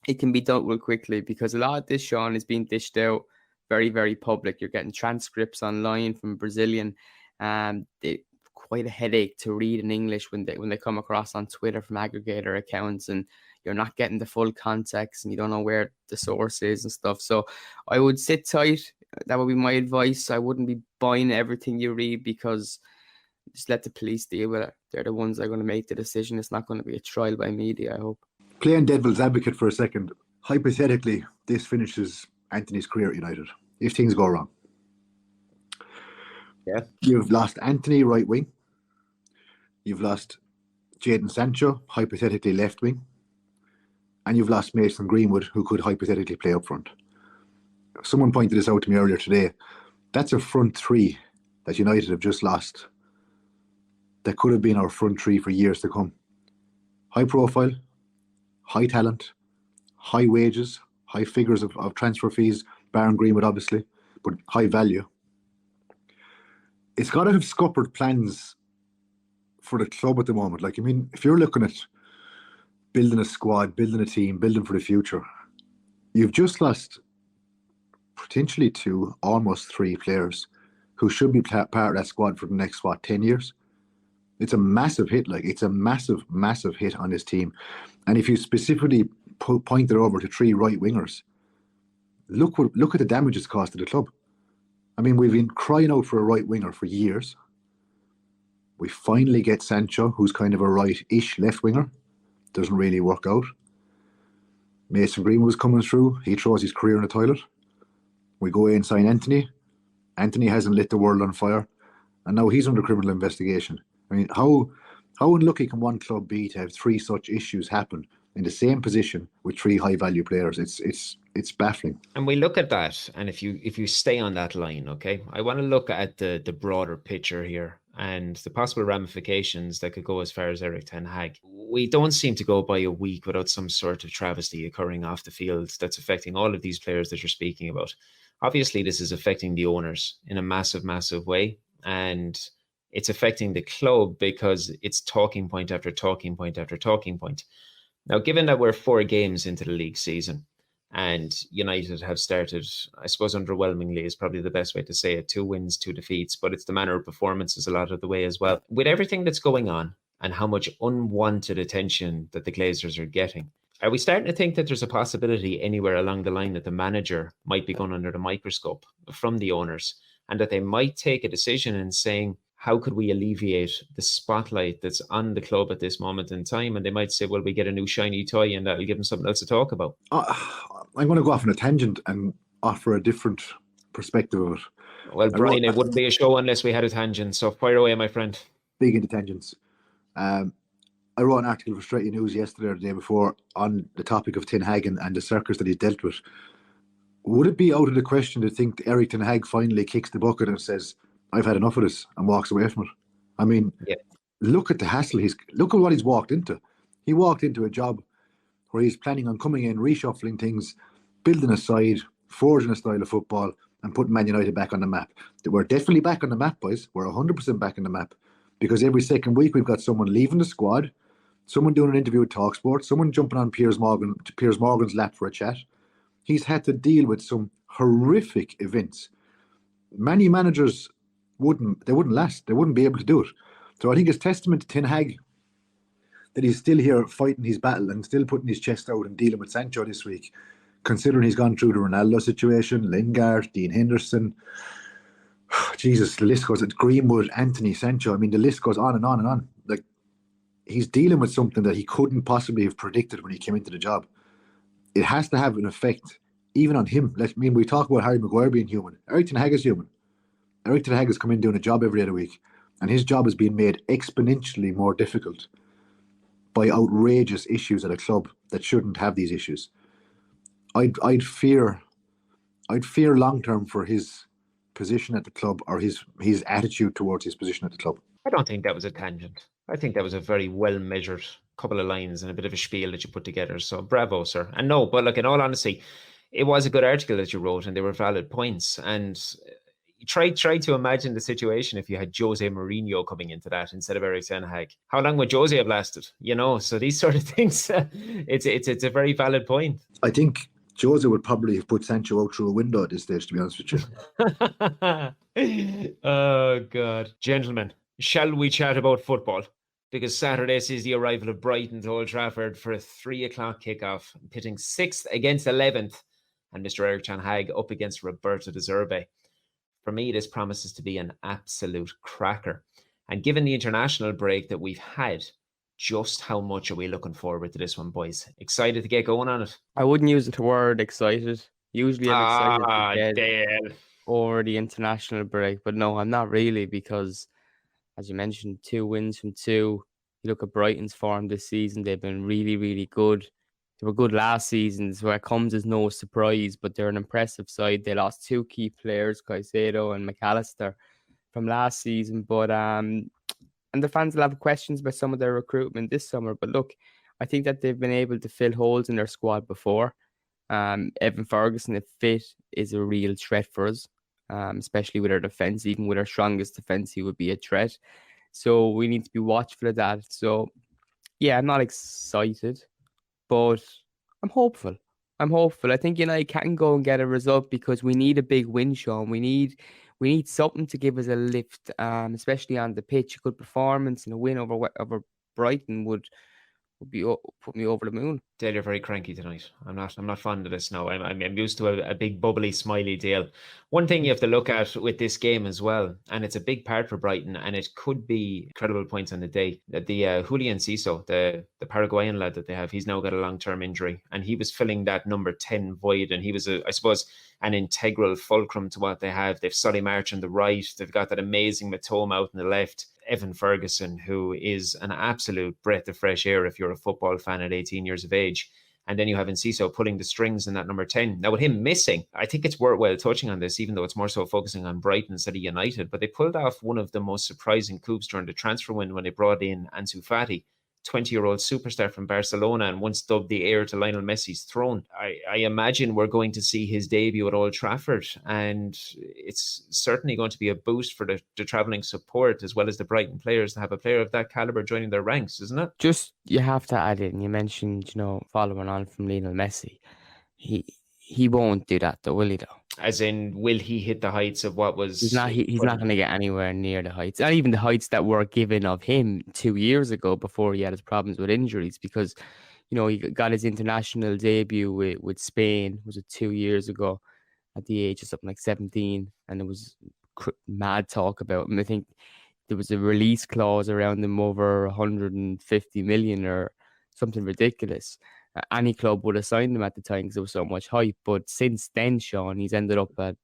it can be dealt with quickly, because a lot of this, Sean, is being dished out very, very public. You're getting transcripts online from Brazilian. Quite a headache to read in English when they come across on Twitter from aggregator accounts, and you're not getting the full context and you don't know where the source is and stuff. So I would sit tight. That would be my advice. I wouldn't be buying everything you read, because just let the police deal with it. They're the ones that are going to make the decision. It's not going to be a trial by media, I hope. Playing devil's advocate for a second, hypothetically, this finishes Antony's career at United, if things go wrong. Yeah. You've lost Antony right wing. You've lost Jadon Sancho, hypothetically left wing, and you've lost Mason Greenwood, who could hypothetically play up front. Someone pointed this out to me earlier today. That's a front three that United have just lost. That could have been our front three for years to come. High profile, high talent, high wages, high figures of transfer fees, barring Greenwood obviously, but high value. It's got to have scuppered plans for the club at the moment. Like, I mean, if you're looking at building a squad, building a team, building for the future, you've just lost potentially 2, almost 3 players who should be part of that squad for the next, 10 years. It's a massive hit. Like, it's a massive, massive hit on this team. And if you specifically point it over to 3 right wingers, look at the damage it's caused to the club. I mean, we've been crying out for a right winger for years. We finally get Sancho, who's kind of a right-ish left winger. Doesn't really work out. Mason Greenwood was coming through. He throws his career in the toilet. We go in and sign Antony. Antony hasn't lit the world on fire. And now he's under criminal investigation. I mean, how unlucky can one club be to have 3 such issues happen in the same position with 3 high-value players? It's baffling. And we look at that, and if you stay on that line, okay, I want to look at the broader picture here and the possible ramifications that could go as far as Erik ten Hag. We don't seem to go by a week without some sort of travesty occurring off the field that's affecting all of these players that you're speaking about. Obviously, this is affecting the owners in a massive, massive way, and it's affecting the club because it's talking point after talking point after talking point. Now, given that we're 4 games into the league season, and United have started, I suppose, underwhelmingly is probably the best way to say it. 2 wins, 2 defeats, but it's the manner of performances a lot of the way as well. With everything that's going on and how much unwanted attention that the Glazers are getting, are we starting to think that there's a possibility anywhere along the line that the manager might be going under the microscope from the owners, and that they might take a decision in saying, how could we alleviate the spotlight that's on the club at this moment in time? And they might say, well, we get a new shiny toy and that'll give them something else to talk about. I'm going to go off on a tangent and offer a different perspective of it. Well, Brian, it wouldn't be a show unless we had a tangent. So fire away, my friend. Big into tangents. I wrote an article for Stretty News yesterday or the day before on the topic of Ten Hag and the circus that he's dealt with. Would it be out of the question to think Erik ten Hag finally kicks the bucket and says, I've had enough of this, and walks away from it? I mean, Look at the hassle look at what he's walked into. He walked into a job where he's planning on coming in, reshuffling things, building a side, forging a style of football, and putting Man United back on the map. We're definitely back on the map, boys. We're 100% back on the map. Because every second week we've got someone leaving the squad, someone doing an interview with TalkSport, someone jumping on Piers Morgan's lap for a chat. He's had to deal with some horrific events. Many managers wouldn't last. They wouldn't be able to do it. So I think it's testament to Ten Hag that he's still here fighting his battle and still putting his chest out and dealing with Sancho this week, considering he's gone through the Ronaldo situation, Lingard, Dean Henderson. Jesus, the list goes, Greenwood, Antony, Sancho. I mean, the list goes on and on and on. Like, he's dealing with something that he couldn't possibly have predicted when he came into the job. It has to have an effect even on him. We talk about Harry Maguire being human. Erik ten Hag is human. Erik ten Hag has come in doing a job every other week, and his job is being made exponentially more difficult by outrageous issues at a club that shouldn't have these issues. I'd fear long term for his position at the club, or his attitude towards his position at the club. I don't think that was a tangent. I think that was a very well measured couple of lines and a bit of a spiel that you put together. So bravo, sir. And no, but look, in all honesty, it was a good article that you wrote, and they were valid points. And try to imagine the situation if you had Jose Mourinho coming into that instead of Erik ten Hag. How long would Jose have lasted? So these sort of things, it's a very valid point. I think Jose would probably have put Sancho out through a window at this stage, to be honest with you. Oh, God. Gentlemen, shall we chat about football? Because Saturday sees the arrival of Brighton to Old Trafford for a 3:00 kickoff, pitting 6th against 11th, and Mr. Erik ten Hag up against Roberto De Zerbi. For me, this promises to be an absolute cracker. And given the international break that we've had, just how much are we looking forward to this one, boys? Excited to get going on it? I wouldn't use the word excited. Usually I'm excited to get over the international break, but no, I'm not really, because as you mentioned, 2 wins from 2. You look at Brighton's form this season; they've been really, really good. They were good last season, so it comes as no surprise. But they're an impressive side. They lost 2 key players, Caicedo and McAllister, from last season. But and the fans will have questions about some of their recruitment this summer. But look, I think that they've been able to fill holes in their squad before. Evan Ferguson, if fit, is a real threat for us, especially with our defence. Even with our strongest defence, he would be a threat. So we need to be watchful of that. So, yeah, I'm not excited, but I'm hopeful. I think United can go and get a result because we need a big win, Sean. We need something to give us a lift, especially on the pitch. A good performance and a win over Brighton would put me over the moon. Dale, you're very cranky tonight. I'm not fond of this now. I'm used to a big bubbly smiley Dale. One thing you have to look at with this game as well, and it's a big part for Brighton, and it could be credible points on the day. That the Julian Ciso, the Paraguayan lad that they have, he's now got a long-term injury, and he was filling that number 10 void, and he was I suppose an integral fulcrum to what they have. They've Solly March on the right. They've got that amazing Matoma out on the left. Evan Ferguson, who is an absolute breath of fresh air if you're a football fan at 18 years of age. And then you have Enciso pulling the strings in that number 10. Now, with him missing, I think it's worthwhile touching on this, even though it's more so focusing on Brighton instead of United. But they pulled off one of the most surprising coups during the transfer window when they brought in Ansu Fati, 20-year-old superstar from Barcelona, and once dubbed the heir to Lionel Messi's throne. I imagine we're going to see his debut at Old Trafford, and it's certainly going to be a boost for the travelling support as well as the Brighton players to have a player of that calibre joining their ranks, isn't it? Just, you have to add in, you mentioned, following on from Lionel Messi, he won't do that though, will he though? As in, will he hit the heights of what was... He's not going to get anywhere near the heights. Not even the heights that were given of him 2 years ago before he had his problems with injuries, because, he got his international debut with Spain, was it 2 years ago, at the age of something like 17, and there was mad talk about him. I think there was a release clause around him over 150 million or something ridiculous. Any club would have signed him at the time because there was so much hype. But since then, Sean, he's ended up at,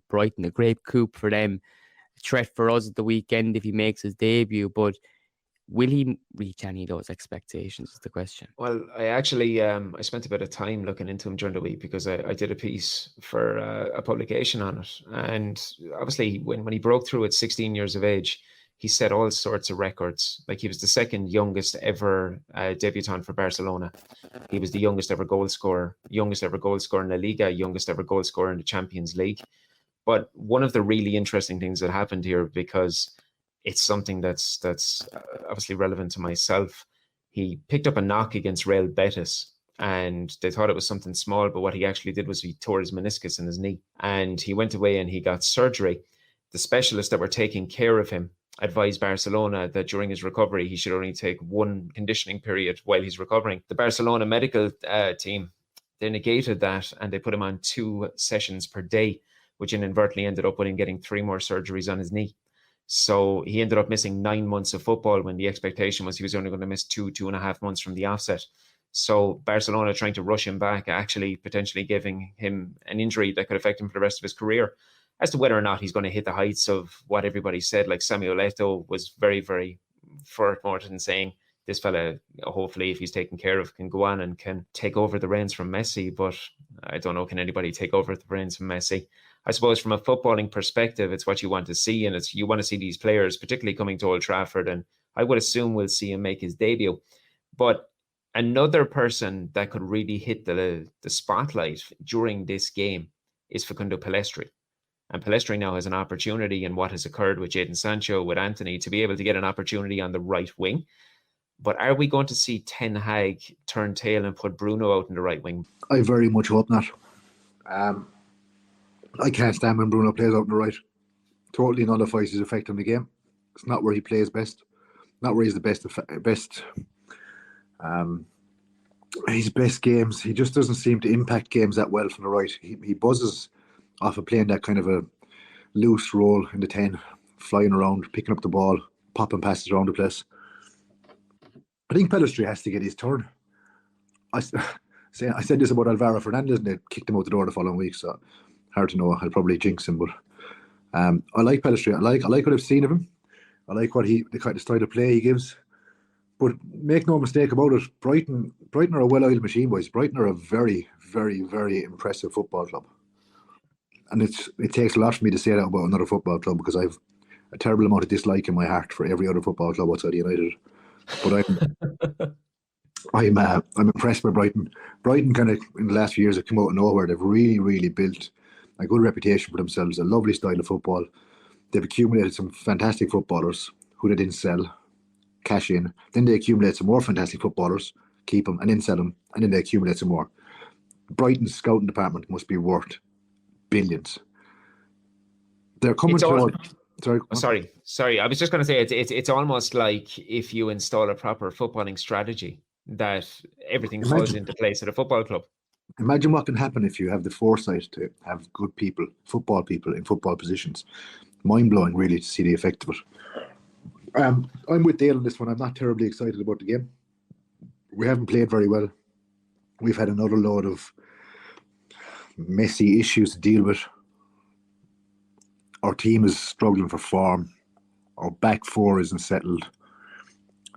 Brighton, a great coup for them. A threat for us at the weekend if he makes his debut. But will he reach any of those expectations is the question. Well, I actually, I spent a bit of time looking into him during the week because I did a piece for a publication on it. And obviously, when he broke through at 16 years of age, he set all sorts of records. Like, he was the second youngest ever debutant for Barcelona. He was the youngest ever goal scorer in La Liga, youngest ever goal scorer in the Champions League. But one of the really interesting things that happened here, because it's something that's obviously relevant to myself, he picked up a knock against Real Betis, and they thought it was something small, but what he actually did was he tore his meniscus in his knee, and he went away and he got surgery. The specialists that were taking care of him advised Barcelona that during his recovery, he should only take one conditioning period while he's recovering. The Barcelona medical team, they negated that, and they put him on 2 sessions per day, which inadvertently ended up with him getting 3 more surgeries on his knee. So he ended up missing 9 months of football when the expectation was he was only going to miss 2.5 months from the offset. So Barcelona trying to rush him back, actually potentially giving him an injury that could affect him for the rest of his career. As to whether or not he's going to hit the heights of what everybody said, like Samuel Eto'o was very, very forthright in saying this fella, hopefully, if he's taken care of, can go on and can take over the reins from Messi. But I don't know, can anybody take over the reins from Messi? I suppose from a footballing perspective, it's what you want to see. And it's you want to see these players, particularly coming to Old Trafford. And I would assume we'll see him make his debut. But another person that could really hit the spotlight during this game is Facundo Pellistri. And Pellistri now has an opportunity in what has occurred with Jadon Sancho, with Antony, to be able to get an opportunity on the right wing. But are we going to see Ten Hag turn tail and put Bruno out in the right wing? I very much hope not. I can't stand when Bruno plays out on the right. Totally nullifies his effect on the game. It's not where he plays best. Not where he's the best. His best games. He just doesn't seem to impact games that well from the right. He buzzes off of playing that kind of a loose role in the 10, flying around, picking up the ball, popping passes around the place. I think Pellistri has to get his turn. I said this about Alvaro Fernandez, and they kicked him out the door the following week, so hard to know. I'll probably jinx him, but I like Pellistri. I like what I've seen of him. I like what the kind of style of play he gives. But make no mistake about it, Brighton are a well-oiled machine, boys. Brighton are a very, very, very impressive football club. And it takes a lot for me to say that about another football club, because I've a terrible amount of dislike in my heart for every other football club outside United. But I'm impressed by Brighton. Brighton kind of in the last few years have come out of nowhere. They've really, really built a good reputation for themselves, a lovely style of football. They've accumulated some fantastic footballers who they didn't sell, cash in. Then they accumulate some more fantastic footballers, keep them, and then sell them, and then they accumulate some more. Brighton's scouting department must be worth billions. They're coming Sorry. I was just going to say it's almost like if you install a proper footballing strategy, that everything falls into place at a football club. Imagine what can happen if you have the foresight to have good people, football people in football positions. Mind blowing, really, to see the effect of it. I'm with Dale on this one. I'm not terribly excited about the game. We haven't played very well. We've had another load of messy issues to deal with. Our team is struggling for form. Our back four isn't settled.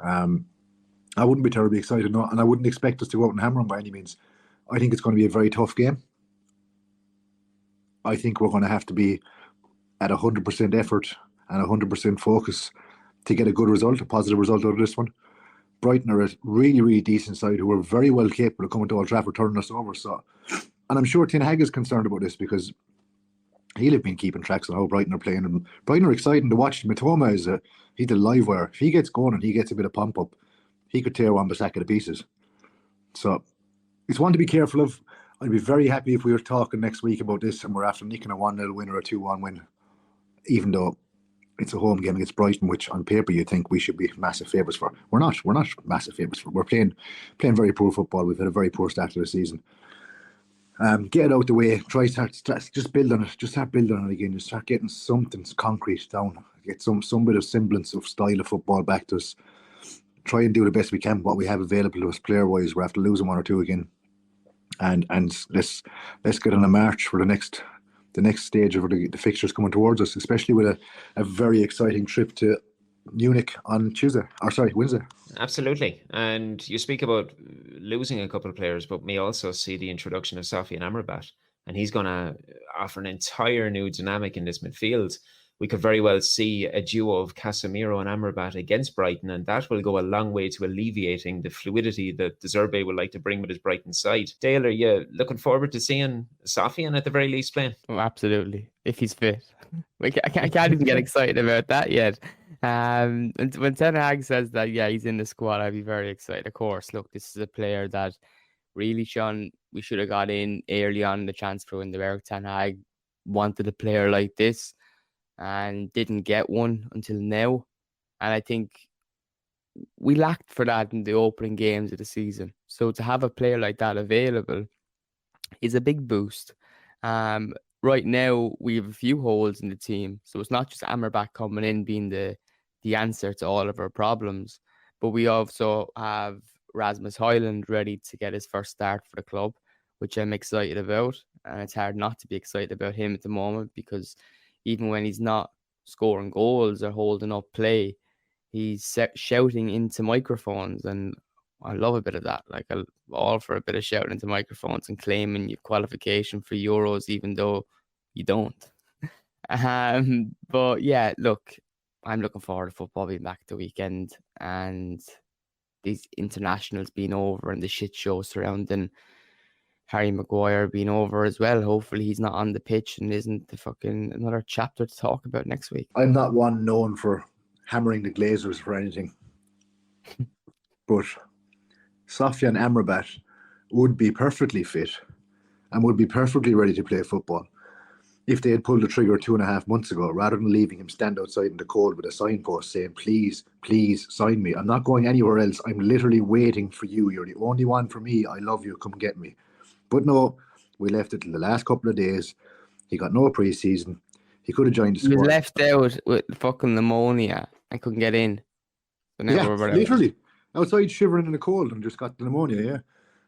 I wouldn't be terribly excited, no, and I wouldn't expect us to go out and hammer them by any means. I think it's going to be a very tough game. I think we're going to have to be at 100% effort and 100% focus to get a good result, a positive result out of this one. Brighton are a really, really decent side who are very well capable of coming to Old Trafford, turning us over. So, and I'm sure Ten Hag is concerned about this, because he'll have been keeping tracks on how Brighton are playing. And Brighton are exciting to watch. Matoma he's a live wire. If he gets going and he gets a bit of pump up, he could tear Wan-Bissaka to pieces. So it's one to be careful of. I'd be very happy if we were talking next week about this and we're after nicking a 1-0 win or a 2-1 win, even though it's a home game against Brighton, which on paper you'd think we should be massive favourites for. We're not massive favourites for. We're playing very poor football. We've had a very poor start to the season. Get it out the way. Just build on it. Just start building on it again. Just start getting something concrete down. Get some bit of semblance of style of football back to us. Try and do the best we can. What we have available to us player-wise, we're after losing one or two again. And let's get on a march for the next stage of the fixtures coming towards us, especially with a very exciting trip to Munich on Wednesday. Absolutely. And you speak about losing a couple of players, but may also see the introduction of Sofyan Amrabat, and he's going to offer an entire new dynamic in this midfield. We could very well see a duo of Casemiro and Amrabat against Brighton, and that will go a long way to alleviating the fluidity that De Zerbi would like to bring with his Brighton side. Dale, are you looking forward to seeing Sofyan at the very least playing? Oh, absolutely, if he's fit. I can't even get excited about that yet. And when Ten Hag says that, yeah, he's in the squad, I'd be very excited. Of course, look, this is a player that really, Sean, we should have got in early on in the transfer window. Erik Ten Hag wanted a player like this and didn't get one until now. And I think we lacked for that in the opening games of the season. So to have a player like that available is a big boost. Right now, we have a few holes in the team. So it's not just Amrabat coming in being the answer to all of our problems, but we also have Rasmus Højlund ready to get his first start for the club, which I'm excited about. And it's hard not to be excited about him at the moment, because even when he's not scoring goals or holding up play, he's shouting into microphones, and I love a bit of that. Like, I'm all for a bit of shouting into microphones and claiming your qualification for Euros, even though you don't. But yeah, look, I'm looking forward to football being back the weekend, and these internationals being over and the shit show surrounding Harry Maguire being over as well. Hopefully he's not on the pitch and isn't the fucking another chapter to talk about next week. I'm not one known for hammering the Glazers for anything. But Sofyan Amrabat would be perfectly fit and would be perfectly ready to play football if they had pulled the trigger 2.5 months ago, rather than leaving him stand outside in the cold with a signpost saying, please, please sign me. I'm not going anywhere else. I'm literally waiting for you. You're the only one for me. I love you. Come get me. But no, we left it till the last couple of days. He got no pre-season. He could have joined the squad. He was left out with fucking pneumonia and couldn't get in. So literally. Outside shivering in the cold and just got the pneumonia, yeah.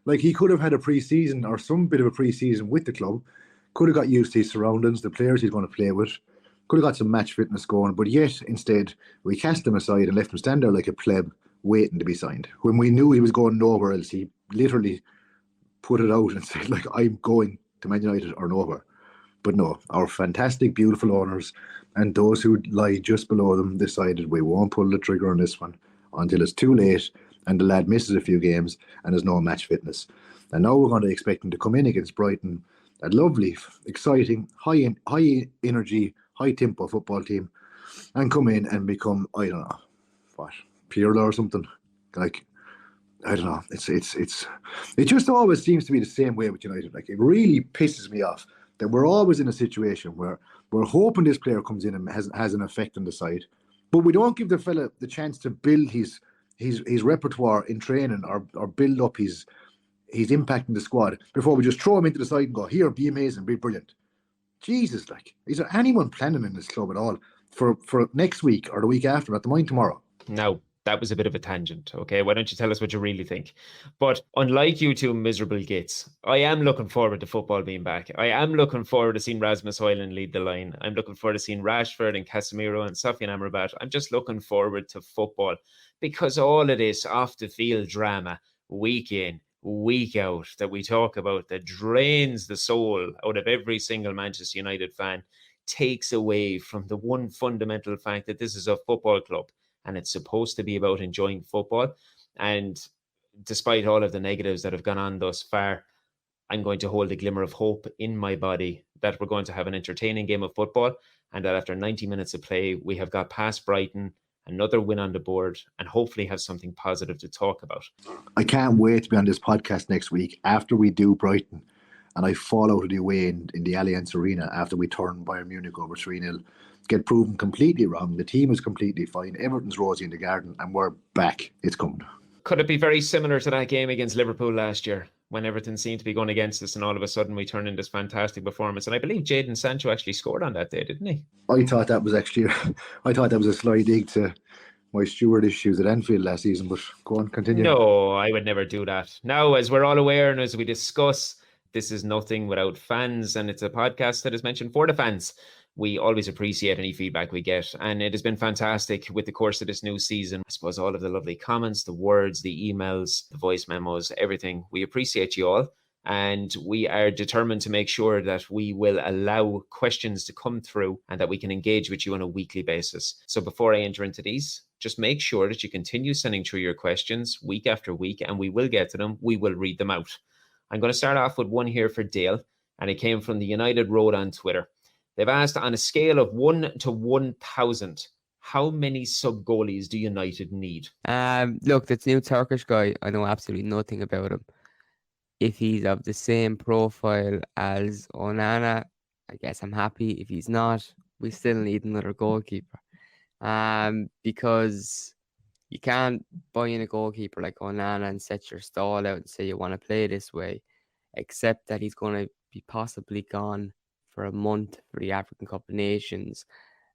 Like, he could have had a pre-season or some bit of a pre-season with the club. Could have got used to his surroundings, the players he's going to play with. Could have got some match fitness going. But yet, instead, we cast him aside and left him stand there like a pleb waiting to be signed. When we knew he was going nowhere else, he literally put it out and said, like, I'm going to Man United or nowhere. But no, our fantastic, beautiful owners and those who lie just below them decided we won't pull the trigger on this one until it's too late and the lad misses a few games and there's no match fitness. And now we're going to expect him to come in against Brighton, a lovely, exciting, high energy, high tempo football team, and come in and become, I don't know, what, Pirlo or something. Like, I don't know. It just always seems to be the same way with United. Like, it really pisses me off that we're always in a situation where we're hoping this player comes in and has an effect on the side, but we don't give the fella the chance to build his repertoire in training or build up his impact in the squad before we just throw him into the side and go, here, be amazing, be brilliant. Jesus, like, is there anyone planning in this club at all for next week or the week after, at the mind tomorrow? No, that was a bit of a tangent. Okay, why don't you tell us what you really think? But unlike you two miserable gits, I am looking forward to football being back. I am looking forward to seeing Rasmus Højlund lead the line. I'm looking forward to seeing Rashford and Casemiro and Sofyan Amrabat. I'm just looking forward to football, because all of this off the field drama, week in, week out, that we talk about, that drains the soul out of every single Manchester United fan, takes away from the one fundamental fact that this is a football club and it's supposed to be about enjoying football. And despite all of the negatives that have gone on thus far, I'm going to hold a glimmer of hope in my body that we're going to have an entertaining game of football, and that after 90 minutes of play, we have got past Brighton, another win on the board, and hopefully have something positive to talk about. I can't wait to be on this podcast next week after we do Brighton and I fall out of the way in the Allianz Arena after we turn Bayern Munich over 3-0. Get proven completely wrong. The team is completely fine. Everything's rosy in the garden and we're back. It's coming. Could it be very similar to that game against Liverpool last year, when everything seemed to be going against us and all of a sudden we turned in this fantastic performance? And I believe Jadon Sancho actually scored on that day, didn't he? I thought that was a sly dig to my steward issues at Anfield last season, but go on, continue. No, I would never do that. Now, as we're all aware and as we discuss, this is nothing without fans, and it's a podcast that is mentioned for the fans. We always appreciate any feedback we get, and it has been fantastic with the course of this new season. I suppose all of the lovely comments, the words, the emails, the voice memos, everything. We appreciate you all, and we are determined to make sure that we will allow questions to come through and that we can engage with you on a weekly basis. So before I enter into these, just make sure that you continue sending through your questions week after week, and we will get to them. We will read them out. I'm going to start off with one here for Dale, and it came from the United Road on Twitter. They've asked, on a scale of 1 to 1,000, how many sub-goalies do United need? Look, this new Turkish guy, I know absolutely nothing about him. If he's of the same profile as Onana, I guess I'm happy. If he's not, we still need another goalkeeper. Because you can't buy in a goalkeeper like Onana and set your stall out and say you want to play this way, except that he's going to be possibly gone for a month for the African Cup of Nations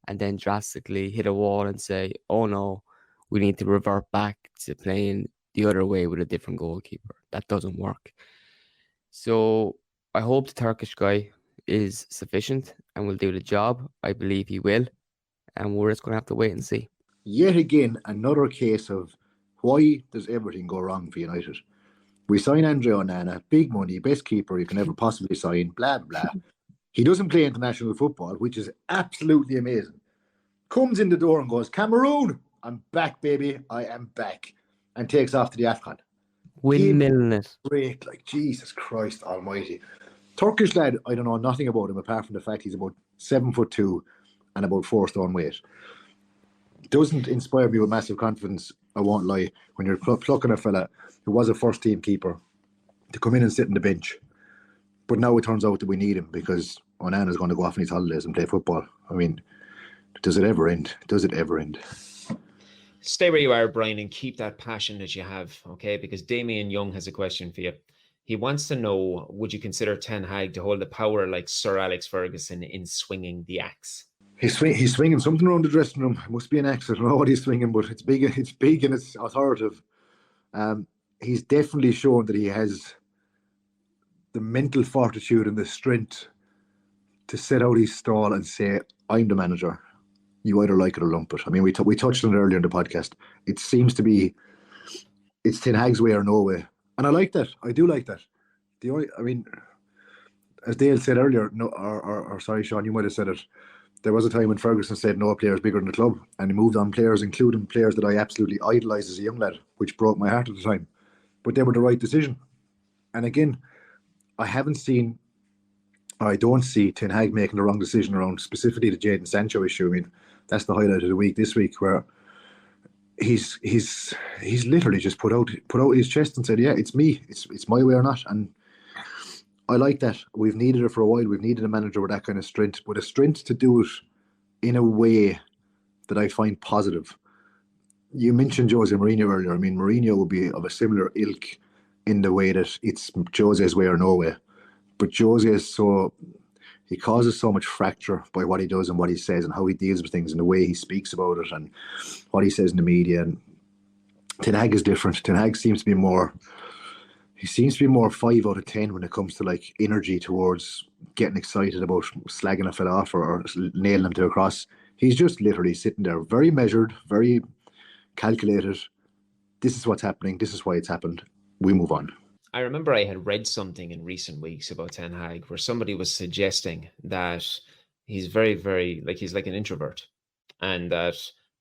and then drastically hit a wall and say, oh no, we need to revert back to playing the other way with a different goalkeeper. That doesn't work. So I hope the Turkish guy is sufficient and will do the job. I believe he will. And we're just going to have to wait and see. Yet again, another case of why does everything go wrong for United? We sign Andre Onana, big money, best keeper you can ever possibly sign, blah, blah. He doesn't play international football, which is absolutely amazing. Comes in the door and goes, Cameroon, I'm back, baby. I am back. And takes off to the AFCON. Windmilling it. Break, like Jesus Christ almighty. Turkish lad, I don't know nothing about him apart from the fact he's about 7'2" and about 4 stone weight. Doesn't inspire me with massive confidence, I won't lie, when you're plucking a fella who was a first team keeper to come in and sit on the bench. But now it turns out that we need him because Onana's going to go off on his holidays and play football. I mean, does it ever end? Does it ever end? Stay where you are, Brian, and keep that passion that you have, okay? Because Damien Young has a question for you. He wants to know, would you consider Ten Hag to hold the power like Sir Alex Ferguson in swinging the axe? He's swinging something around the dressing room. It must be an axe. I don't know what he's swinging, but it's big and it's authoritative. He's definitely shown that he has the mental fortitude and the strength to set out his stall and say, I'm the manager. You either like it or lump it. I mean, we touched on it earlier in the podcast. It seems to be it's Ten Hag's way or no way. And I like that. I do like that. As Dale said earlier, no, or sorry, Sean, you might have said it. There was a time when Ferguson said no player is bigger than the club, and he moved on players, including players that I absolutely idolised as a young lad, which broke my heart at the time. But they were the right decision. And again, I don't see Ten Hag making the wrong decision around specifically the Jadon Sancho issue. I mean, that's the highlight of the week this week, where he's literally just put out his chest and said, yeah, it's me, it's my way or not. And I like that. We've needed it for a while. We've needed a manager with that kind of strength, but a strength to do it in a way that I find positive. You mentioned Jose Mourinho earlier. I mean, Mourinho will be of a similar ilk in the way that it's Jose's way or no way. But Jose is he causes so much fracture by what he does and what he says and how he deals with things and the way he speaks about it and what he says in the media. And Ten Hag is different. Ten Hag seems to be more 5 out of 10 when it comes to like energy towards getting excited about slagging a fella off or nailing him to a cross. He's just literally sitting there, very measured, very calculated. This is what's happening. This is why it's happened. We move on. I remember I had read something in recent weeks about Ten Hag where somebody was suggesting that he's very, very, he's like an introvert. And that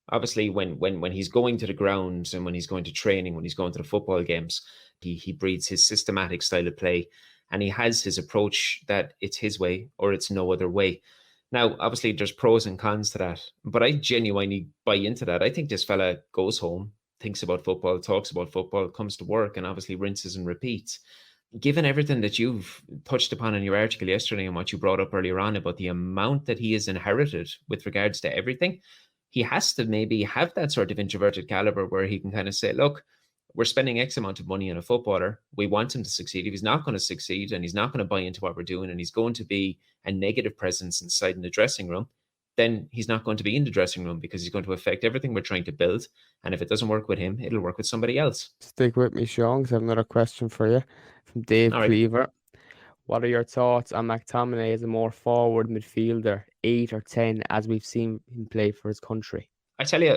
obviously when he's going to the ground and when he's going to training, when he's going to the football games, he breeds his systematic style of play and he has his approach that it's his way or it's no other way. Now, obviously, there's pros and cons to that, but I genuinely buy into that. I think this fella goes home, thinks about football, talks about football, comes to work, and obviously rinses and repeats. Given everything that you've touched upon in your article yesterday and what you brought up earlier on about the amount that he has inherited with regards to everything, he has to maybe have that sort of introverted caliber where he can kind of say, look, we're spending X amount of money on a footballer. We want him to succeed. If he's not going to succeed and he's not going to buy into what we're doing and he's going to be a negative presence inside in the dressing room, then he's not going to be in the dressing room because he's going to affect everything we're trying to build. And if it doesn't work with him, it'll work with somebody else. Stick with me, Sean, because I have another question for you from Dave Cleaver. What are your thoughts on McTominay as a more forward midfielder, 8 or 10, as we've seen him play for his country? I tell you,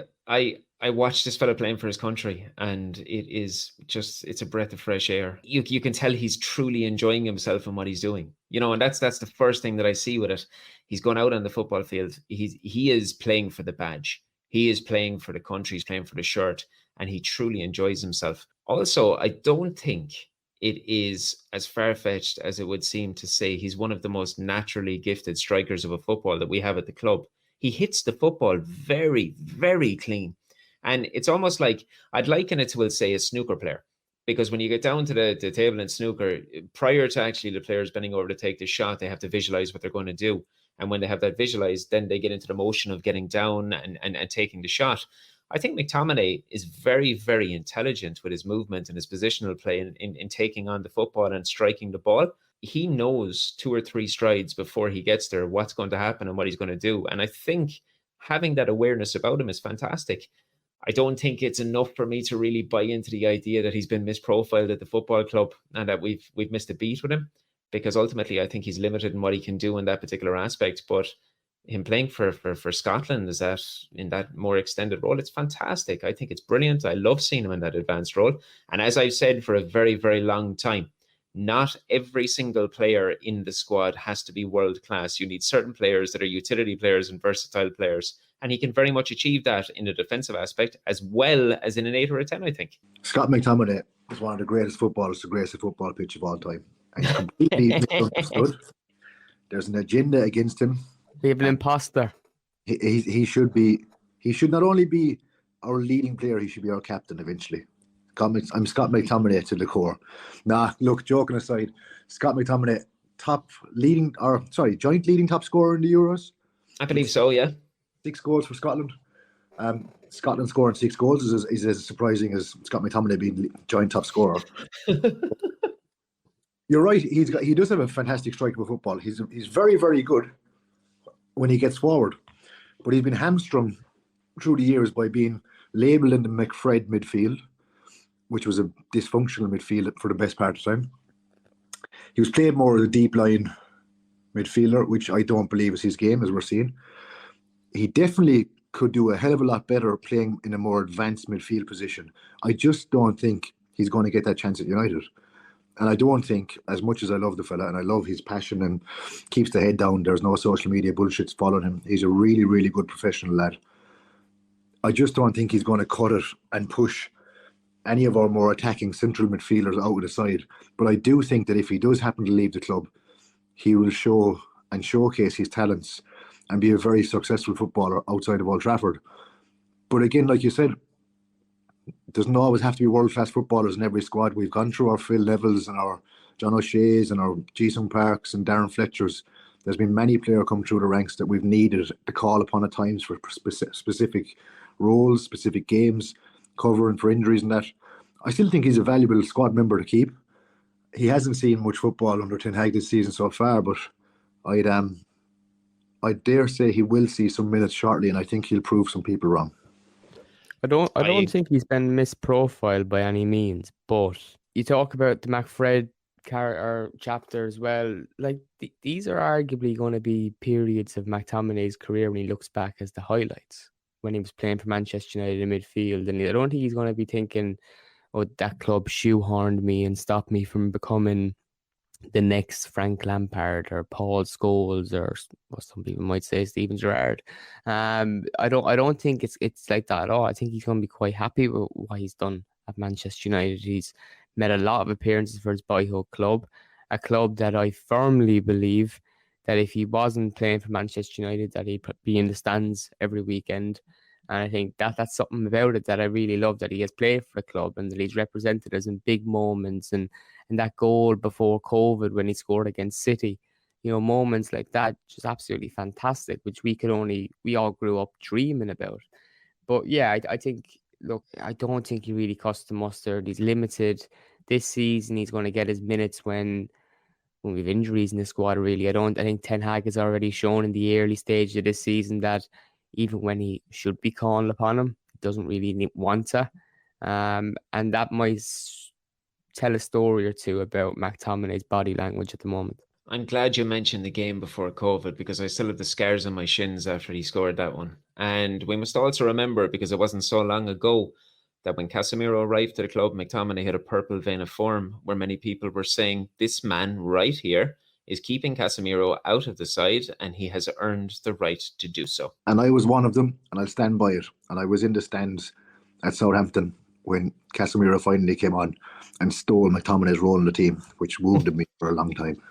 I watched this fella playing for his country and it's a breath of fresh air. You can tell he's truly enjoying himself and what he's doing, and that's the first thing that I see with it. He's gone out on the football field. He is playing for the badge. He is playing for the country. He's playing for the shirt and he truly enjoys himself. Also, I don't think it is as far-fetched as it would seem to say he's one of the most naturally gifted strikers of a football that we have at the club. He hits the football very, very clean. And it's almost like, I'd liken it to, we'll say, a snooker player. Because when you get down to the table in snooker, prior to actually the players bending over to take the shot, they have to visualize what they're going to do. And when they have that visualized, then they get into the motion of getting down and taking the shot. I think McTominay is very, very intelligent with his movement and his positional play in taking on the football and striking the ball. He knows 2 or 3 strides before he gets there what's going to happen and what he's going to do. And I think having that awareness about him is fantastic. I don't think it's enough for me to really buy into the idea that he's been misprofiled at the football club and that we've missed a beat with him, because ultimately I think he's limited in what he can do in that particular aspect. But him playing for Scotland is that in that more extended role, it's fantastic. I think it's brilliant. I love seeing him in that advanced role. And as I've said for a very, very long time, not every single player in the squad has to be world class. You need certain players that are utility players and versatile players. And he can very much achieve that in a defensive aspect as well as in an 8 or a 10, I think. Scott McTominay is one of the greatest footballers to grace the football pitch of all time. And he's completely misunderstood. There's an agenda against him. We have an imposter. He should not only be our leading player, he should be our captain eventually. I'm Scott McTominay to the core. Nah, look, joking aside, Scott McTominay, joint leading top scorer in the Euros. I believe so, yeah. 6 goals for Scotland. Scotland scoring 6 goals is as surprising as Scott McTominay being joint top scorer. You're right. He does have a fantastic strike of football. He's very, very good when he gets forward, but he's been hamstrung through the years by being labelled in the McFred midfield, which was a dysfunctional midfield for the best part of the time. He was played more as a deep line midfielder, which I don't believe is his game, as we're seeing. He definitely could do a hell of a lot better playing in a more advanced midfield position. I just don't think he's going to get that chance at United. And I don't think, as much as I love the fella and I love his passion and keeps the head down, there's no social media bullshits following him. He's a really, really good professional lad. I just don't think he's going to cut it and push any of our more attacking central midfielders out of the side. But I do think that if he does happen to leave the club, he will show and showcase his talents and be a very successful footballer outside of Old Trafford. But again, like you said, doesn't always have to be world-class footballers in every squad. We've gone through our Phil Nevils and our John O'Shea's and our Jason Parks and Darren Fletchers. There's been many players come through the ranks that we've needed to call upon at times for specific roles, specific games, covering for injuries and that. I still think he's a valuable squad member to keep. He hasn't seen much football under Ten Hag this season so far, but I dare say he will see some minutes shortly, and I think he'll prove some people wrong. I don't think he's been misprofiled by any means, but you talk about the McFred chapter as well. Like these are arguably going to be periods of McTominay's career when he looks back as the highlights, when he was playing for Manchester United in midfield. And I don't think he's going to be thinking, oh, that club shoehorned me and stopped me from becoming the next Frank Lampard or Paul Scholes or what some people might say Steven Gerrard. I don't think it's like that at all. I think he's going to be quite happy with what he's done at Manchester United. He's made a lot of appearances for his boyhood club, a club that I firmly believe that if he wasn't playing for Manchester United, that he'd be in the stands every weekend. And I think that's something about it that I really love, that he has played for the club and that he's represented us in big moments. And that goal before COVID when he scored against City, moments like that, just absolutely fantastic, which we all grew up dreaming about. But yeah, I think, look, I don't think he really cost the mustard. He's limited this season. He's going to get his minutes when we have injuries in the squad, really. I think Ten Hag has already shown in the early stage of this season that even when he should be calling upon him, he doesn't really want to. And that might tell a story or two about McTominay's body language at the moment. I'm glad you mentioned the game before COVID, because I still have the scars on my shins after he scored that one. And we must also remember, because it wasn't so long ago, that when Casemiro arrived to the club, McTominay had a purple vein of form, where many people were saying, this man right here is keeping Casemiro out of the side, and he has earned the right to do so. And I was one of them, and I'll stand by it. And I was in the stands at Southampton when Casemiro finally came on and stole McTominay's role in the team, which wounded me for a long time.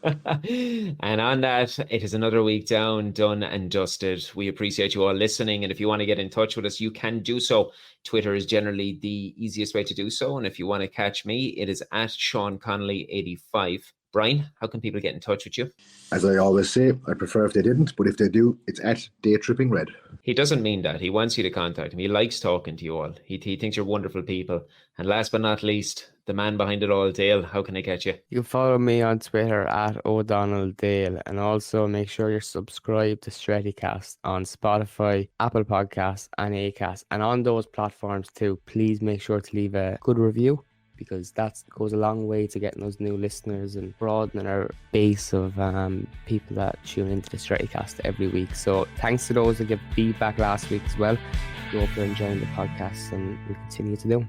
And on that, it is another week down, done and dusted. We appreciate you all listening, and if you want to get in touch with us, you can do so. Twitter is generally the easiest way to do so, and if you want to catch me, it is at Sean Connolly 85. Brian, how can people get in touch with you? As I always say, I prefer if they didn't, but if they do, it's at DayTrippingRed. He doesn't mean that. He wants you to contact him. He likes talking to you all. He thinks you're wonderful people. And last but not least, the man behind it all, Dale, how can I catch you? You can follow me on Twitter at O'DonnellDale, and also make sure you're subscribed to StrettyCast on Spotify, Apple Podcasts and Acast. And on those platforms too, please make sure to leave a good review, because that goes a long way to getting those new listeners and broadening our base of people that tune into the StrettyCast every week. So thanks to those that gave feedback last week as well. We hope you're enjoying the podcast, and we'll continue to do.